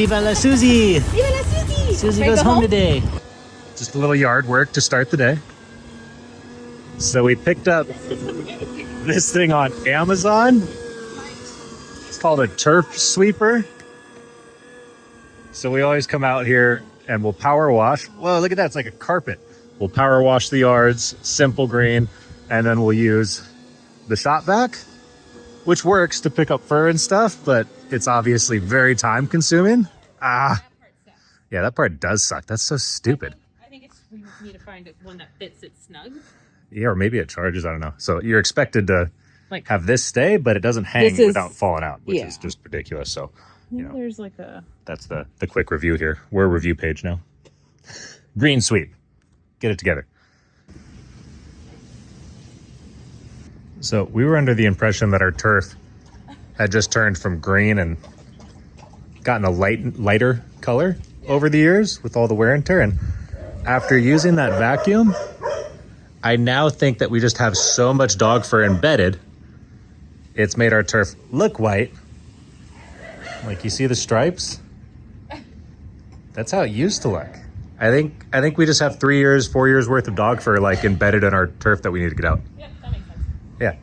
Viva la Susie! Viva la Susie! Susie Ready to goes go home today. Just a little yard work to start the day. So we picked up this thing on Amazon. It's called a turf sweeper. So we always come out here and we'll power wash. Whoa, look at that, it's like a carpet. We'll power wash the yards, simple green, and then we'll use the shop vac, which works to pick up fur and stuff, but it's obviously very time consuming. Ah, yeah, that part does suck. That's so stupid. I think we need to find one that fits it snug. Yeah, or maybe it charges, I don't know. So you're expected to Like, have this stay, but it doesn't hang without falling out, which yeah. is just ridiculous. So, you know, there's like a... that's the quick review here. We're a review page now. Green sweep. Get it together. So we were under the impression that our turf had just turned from green and gotten a lighter color over the years with all the wear and tear. And after using that vacuum, I now think that we just have so much dog fur embedded, it's made our turf look white. Like, you see the stripes? That's how it used to look. I think we just have 3 years, 4 years worth of dog fur like embedded in our turf that we need to get out. Yeah, that makes sense. Yeah.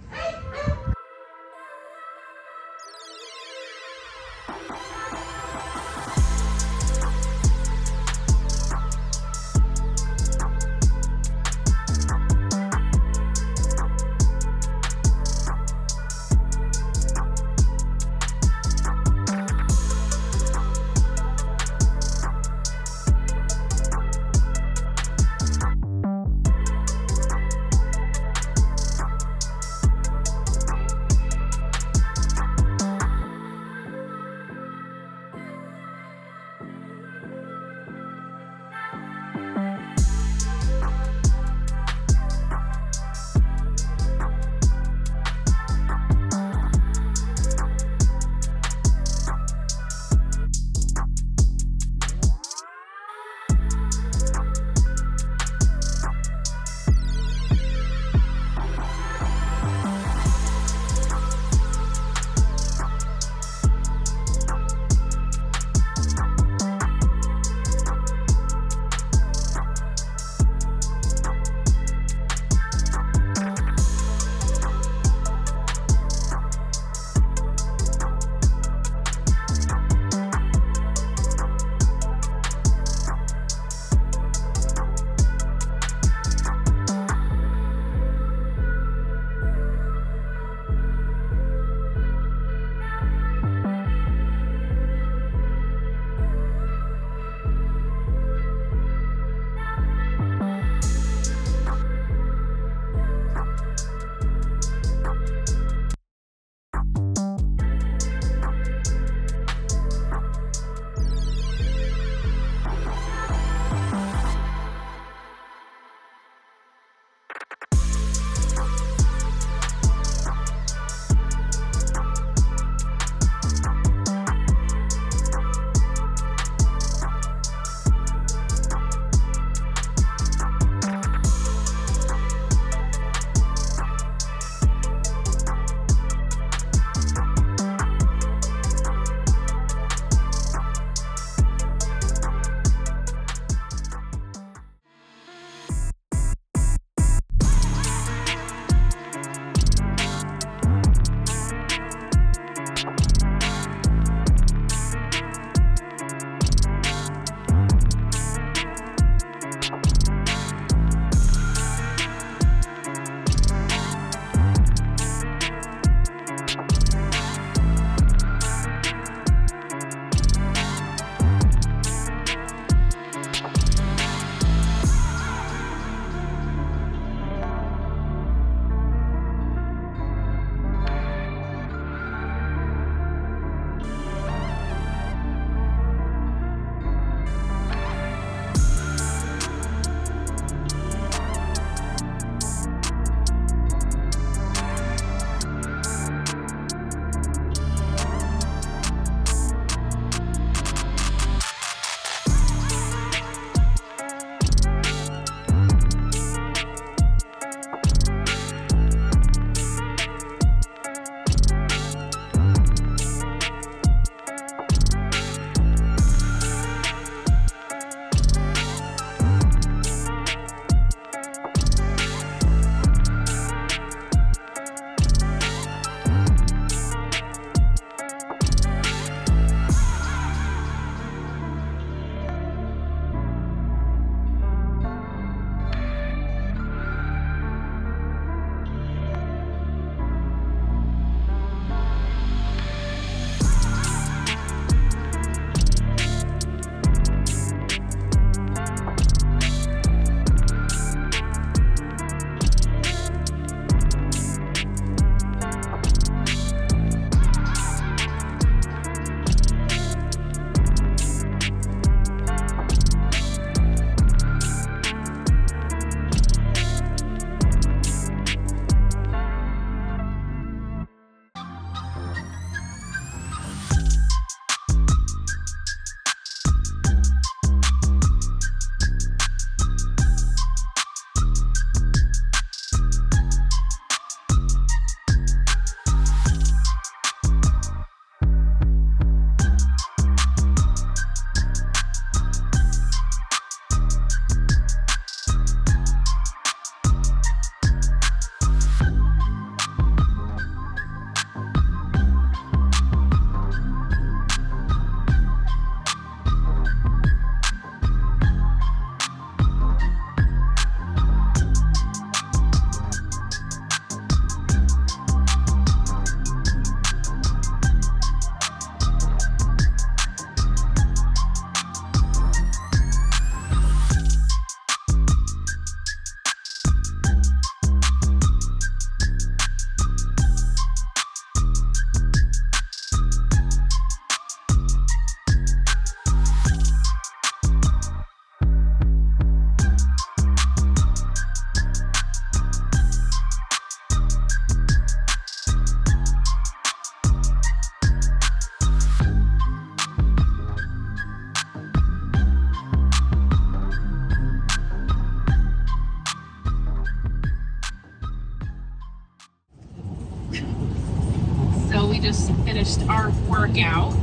So we just finished our workout.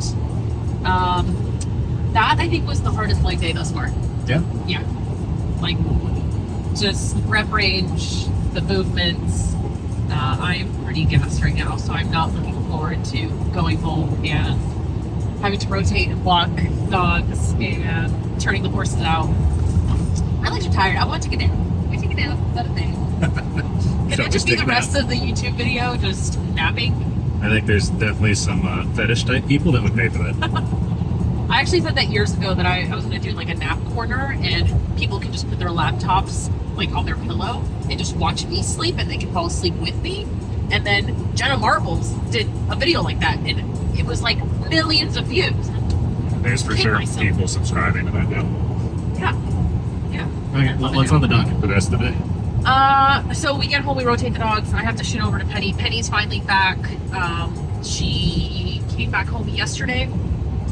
That I think was the hardest leg day thus far. Yeah. Yeah. Like just rep range, the movements. I'm pretty gassed right now, so I'm not looking forward to going home and having to rotate and walk dogs and turning the horses out. My legs are tired. I want to take a nap. I take a nap. Is that a thing? Can that just be the rest of the YouTube video, just napping? I think there's definitely some fetish type people that would pay for that. I actually said that years ago that I was going to do like a nap corner, and people can just put their laptops like on their pillow and just watch me sleep, and they can fall asleep with me. And then Jenna Marbles did a video like that, and it was like millions of views. There's for sure people subscribing to that now. Yeah. Okay, what's on the docket for the rest of the day? So we get home, we rotate the dogs. I have to shoot over to Penny. Penny's finally back. She came back home yesterday,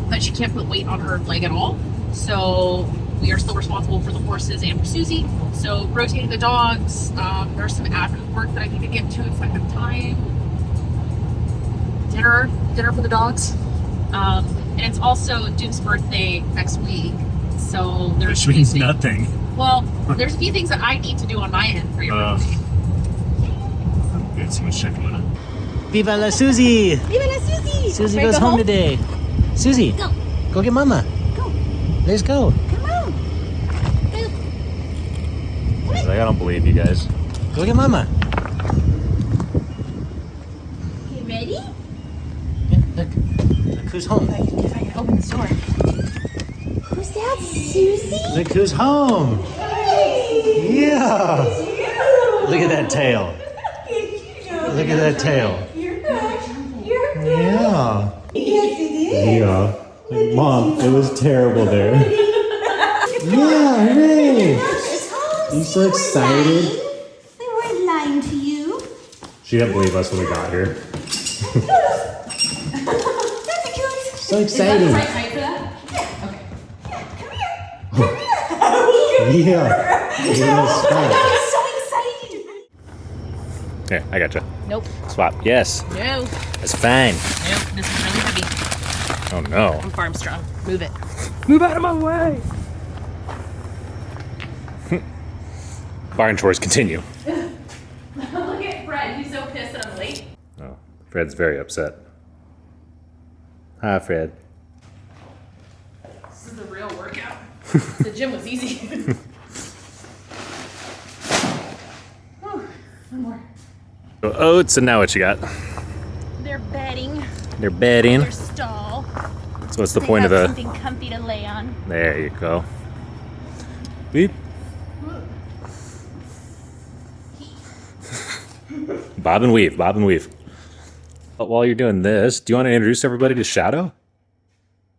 but she can't put weight on her leg at all. So we are still responsible for the horses and for Susie. So rotating the dogs. There's some admin work that I need to get to if I have time. Dinner for the dogs. And it's also Duke's birthday next week. So there's Which means nothing. Well, there's a few things that I need to do on my end for your birthday. Get so much shit going on. Viva la Susie! Viva la Susie! Susie Ready goes to go home today. Susie, Go. go get Mama. Go. Let's go. Come on. Go. Like, I don't believe you guys. Go get Mama. You ready? Yeah, look. Look who's home. If I can open this door. Who's that, Susie? Look who's home. Yeah. Look at that tail. Look at that tail. Yeah. Yeah. Like, Mom, it was terrible there. Yeah, hooray. You so excited? We weren't lying to you. She didn't believe us when we got here. That's cute. So exciting. Height for that? Yeah. It was fun. I'm so excited. Here, I gotcha. Nope. Swap. Yes. No. That's fine. Nope. This is really heavy. Oh no. I'm farm strong. Move it. Move out of my way. Barn chores continue. Look at Fred. He's so pissed that I'm late. Oh, Fred's very upset. Hi, Fred. This is the real workout. The gym was easy. Whew, one more. So oats, and now what you got? They're bedding. They're bedding. Their stall. So what's the They point of have the... something comfy to lay on. There you go. Beep. Bob and weave, bob and weave. But while you're doing this, do you want to introduce everybody to Shadow?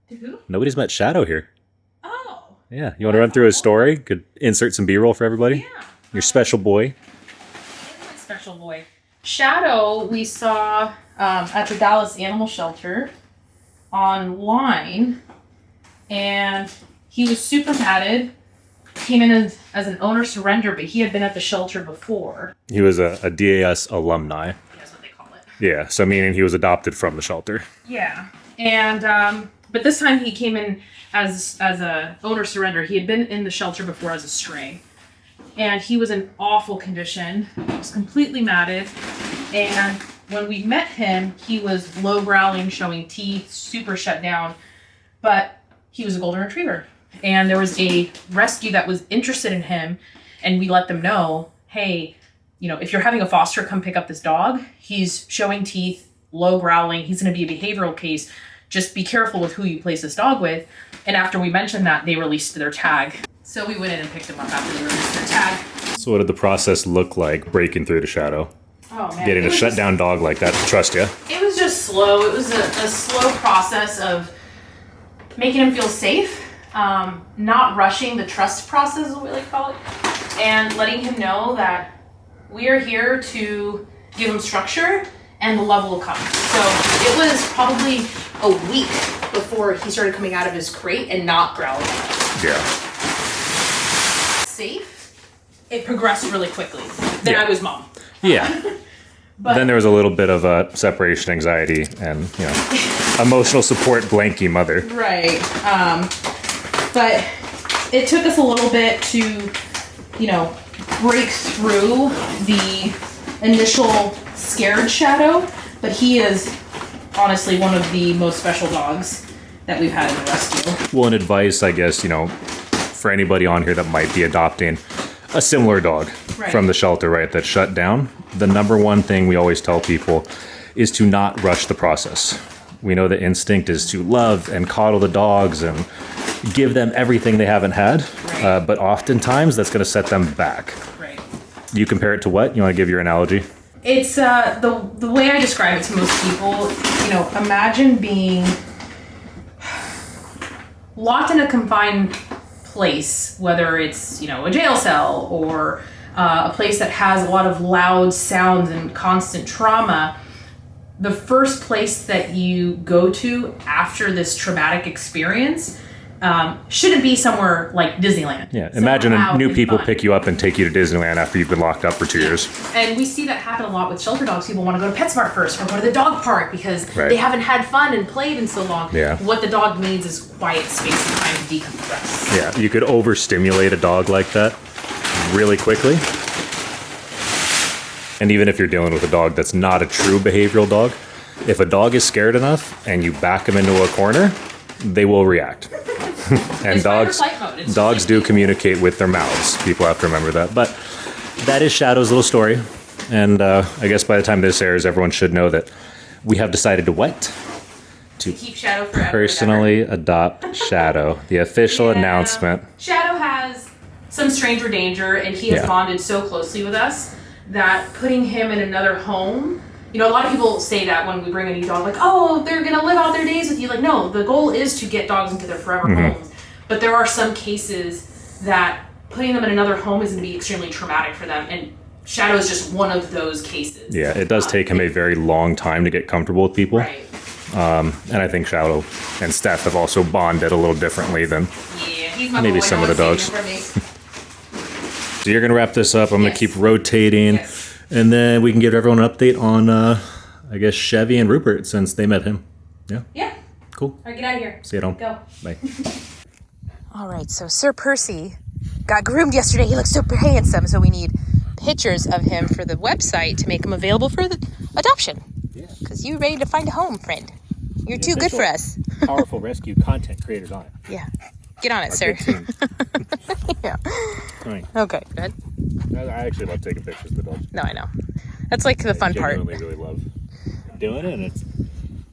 To who? Nobody's met Shadow here. Oh. Yeah, you want to run through his story? Could insert some B-roll for everybody? Yeah. Your special boy. My special boy. Shadow, we saw at the Dallas Animal Shelter online, and he was super matted. Came in as an owner surrender, but he had been at the shelter before. He was a DAS alumni. That's what they call it. Yeah, so meaning he was adopted from the shelter. Yeah, and but this time he came in as a owner surrender. He had been in the shelter before as a stray, and he was in awful condition. He was completely matted, and when we met him, he was low growling, showing teeth, super shut down, but he was a golden retriever. And there was a rescue that was interested in him, and we let them know, hey, you know, if you're having a foster, come pick up this dog. He's showing teeth, low growling. He's going to be a behavioral case. Just be careful with who you place this dog with. And after we mentioned that, they released their tag. So we went in and picked him up after they released their tag. So what did the process look like breaking through the Shadow? Oh, man. Getting a shutdown dog like that to trust you? It was just slow. It was a slow process of making him feel safe. Not rushing the trust process, is what we like to call it, and letting him know that we are here to give him structure and the love will come. So it was probably a week before he started coming out of his crate and not growling. Yeah. Safe. It progressed really quickly. Then Yeah. I was mom. Yeah. But then there was a little bit of separation anxiety and, you know, emotional support blankie mother. right. But it took us a little bit to, you know, break through the initial scared Shadow, but he is honestly one of the most special dogs that we've had in the rescue. Well, and advice, I guess, you know, for anybody on here that might be adopting a similar dog from the shelter, right, that shut down, the number one thing we always tell people is to not rush the process. We know the instinct is to love and coddle the dogs and give them everything they haven't had, but oftentimes that's going to set them back. Right. You compare it to what? You want to give your analogy? It's the way I describe it to most people, you know, imagine being locked in a confined place, whether it's, you know, a jail cell or a place that has a lot of loud sounds and constant trauma. The first place that you go to after this traumatic experience shouldn't be somewhere like Disneyland. Yeah, imagine new people pick you up and take you to Disneyland after you've been locked up for 2 years. And we see that happen a lot with shelter dogs. People want to go to PetSmart first or go to the dog park because they haven't had fun and played in so long. Yeah. What the dog needs is quiet space and time to decompress. Yeah, you could overstimulate a dog like that really quickly. And even if you're dealing with a dog that's not a true behavioral dog, if a dog is scared enough and you back them into a corner, they will react. And dogs do communicate with their mouths. People have to remember that. But that is Shadow's little story. And I guess by the time this airs, everyone should know that we have decided to what? To keep Shadow forever. Personally adopt Shadow. The official announcement. Shadow has some stranger danger, and he has bonded so closely with us that putting him in another home, you know, a lot of people say that when we bring a new dog, like, oh, they're going to live out their days with you. Like, no, the goal is to get dogs into their forever homes. But there are some cases that putting them in another home is going to be extremely traumatic for them. And Shadow is just one of those cases. Yeah, it does take him a very long time to get comfortable with people. Right. And I think Shadow and Steph have also bonded a little differently than he's my maybe boy. some of the dogs. So you're going to wrap this up. I'm going to keep rotating. Yes. And then we can give everyone an update on, I guess, Chevy and Rupert since they met him. Yeah? Yeah. Cool. All right, get out of here. See you at home. Go. Bye. All right, so Sir Percy got groomed yesterday. He looks super handsome, so we need pictures of him for the website to make him available for the adoption. Yeah. Because you're ready to find a home, friend. You're too good for us. Powerful Rescue content creators on it. Yeah. Get on it, sir. Yeah. All right. Okay, good. I actually love taking pictures of the dogs. No, I know. That's like the fun part. I really love doing it, and it's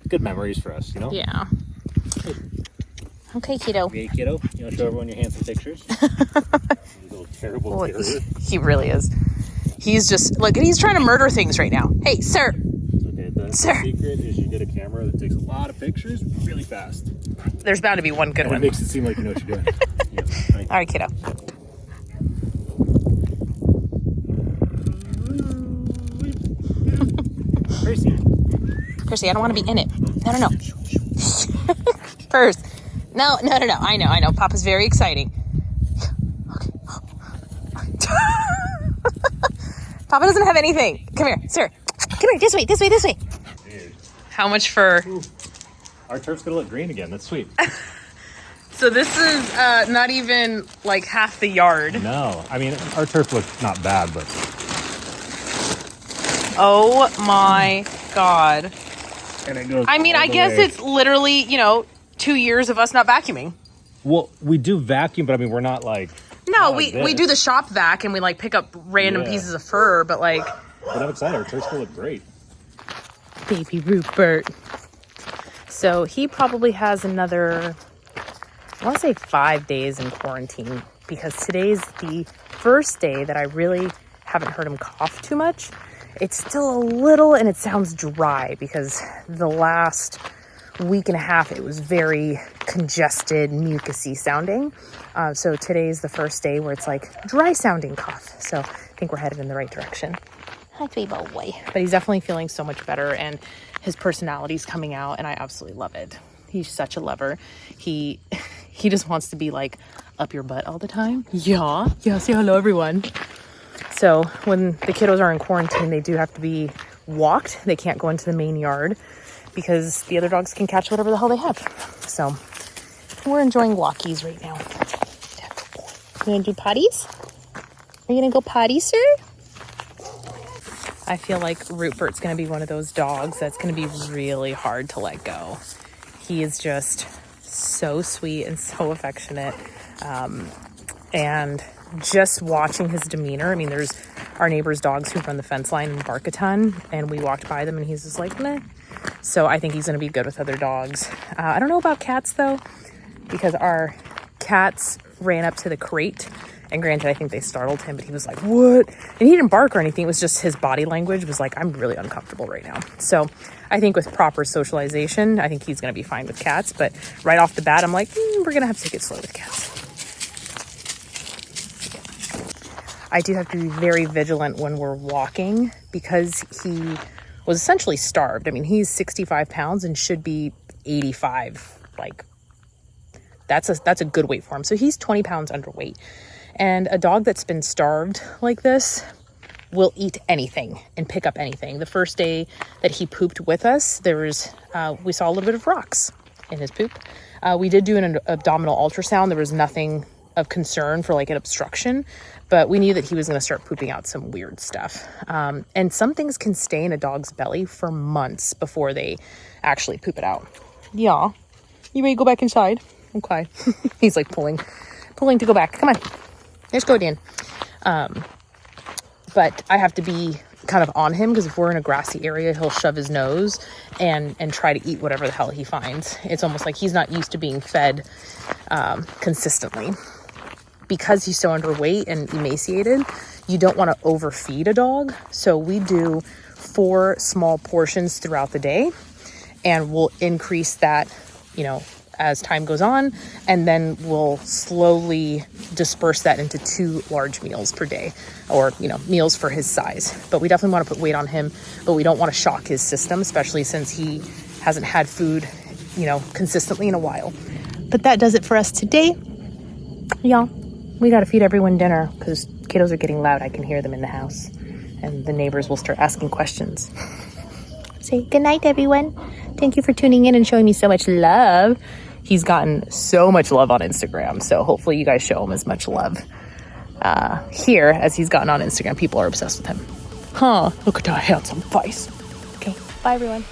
good memories for us, you know? Yeah. Okay, kiddo. Hey, kiddo, you want to show everyone your handsome pictures? Little terrible terrier. He really is. He's just, look, he's trying to murder things right now. Hey, sir. Okay, the secret is you get a camera that takes a lot of pictures really fast. There's bound to be one good And one. it makes it seem like you know what you're doing. Yeah. All right, kiddo. Percy, I don't want to be in it. No. First. No. I know. Papa's very exciting. Okay. Papa doesn't have anything. Come here, sir. Come here. This way. Dude. How much for... Ooh. Our turf's gonna look green again. That's sweet. So this is not even like half the yard. No. I mean, our turf looks not bad, but... Oh my God. And it goes I mean, I guess it's literally, 2 years of us not vacuuming. Well, we do vacuum, but I mean, we're not like... No, we do the shop vac and we like pick up random pieces of fur, but like... But I'm excited. Our turf's gonna look great. Baby Rupert. So he probably has another, I want to say 5 days in quarantine, because today's the first day that I really haven't heard him cough too much. It's still a little, and it sounds dry because the last week and a half it was very congested, mucusy sounding. So today's the first day where it's like dry sounding cough. So I think we're headed in the right direction. Hi, baby boy. But he's definitely feeling so much better, and his personality's coming out, and I absolutely love it. He's such a lover. He just wants to be like up your butt all the time. Yeah, say hello everyone. So when the kiddos are in quarantine, they do have to be walked. They can't go into the main yard because the other dogs can catch whatever the hell they have. So we're enjoying walkies right now. You gonna do potties? Are you gonna go potty, sir? I feel like Rupert's gonna be one of those dogs that's gonna be really hard to let go. He is just so sweet and so affectionate. And just watching his demeanor, I mean, there's our neighbor's dogs who run the fence line and bark a ton, and we walked by them and he's just like, meh. So I think he's gonna be good with other dogs. I don't know about cats though, because our cats ran up to the crate, and granted, I think they startled him, but he was like, what? And he didn't bark or anything. It was just his body language was like, I'm really uncomfortable right now. So I think with proper socialization, I think he's going to be fine with cats. But right off the bat, I'm like, we're going to have to take it slow with cats. I do have to be very vigilant when we're walking because he was essentially starved. I mean, he's 65 pounds and should be 85. Like, that's a good weight for him. So he's 20 pounds underweight. And a dog that's been starved like this will eat anything and pick up anything. The first day that he pooped with us, we saw a little bit of rocks in his poop. We did do an abdominal ultrasound. There was nothing of concern for like an obstruction, but we knew that he was going to start pooping out some weird stuff. And some things can stay in a dog's belly for months before they actually poop it out. Yeah. You ready to go back inside? Okay. He's like pulling to go back. Come on. Let's go, Dan. But I have to be kind of on him because if we're in a grassy area, he'll shove his nose and try to eat whatever the hell he finds. It's almost like he's not used to being fed consistently. Because he's so underweight and emaciated, you don't want to overfeed a dog. So we do 4 small portions throughout the day, and we'll increase that, as time goes on, and then we'll slowly disperse that into 2 large meals per day, or meals for his size. But we definitely want to put weight on him, but we don't want to shock his system, especially since he hasn't had food consistently in a while. But that does it for us today. Yeah, we got to feed everyone dinner because kiddos are getting loud. I can hear them in the house, and the neighbors will start asking questions. Say good night, everyone. Thank you for tuning in and showing me so much love. He's gotten so much love on Instagram, so hopefully you guys show him as much love here as he's gotten on Instagram. People are obsessed with him. Look at that handsome face. Okay, bye everyone.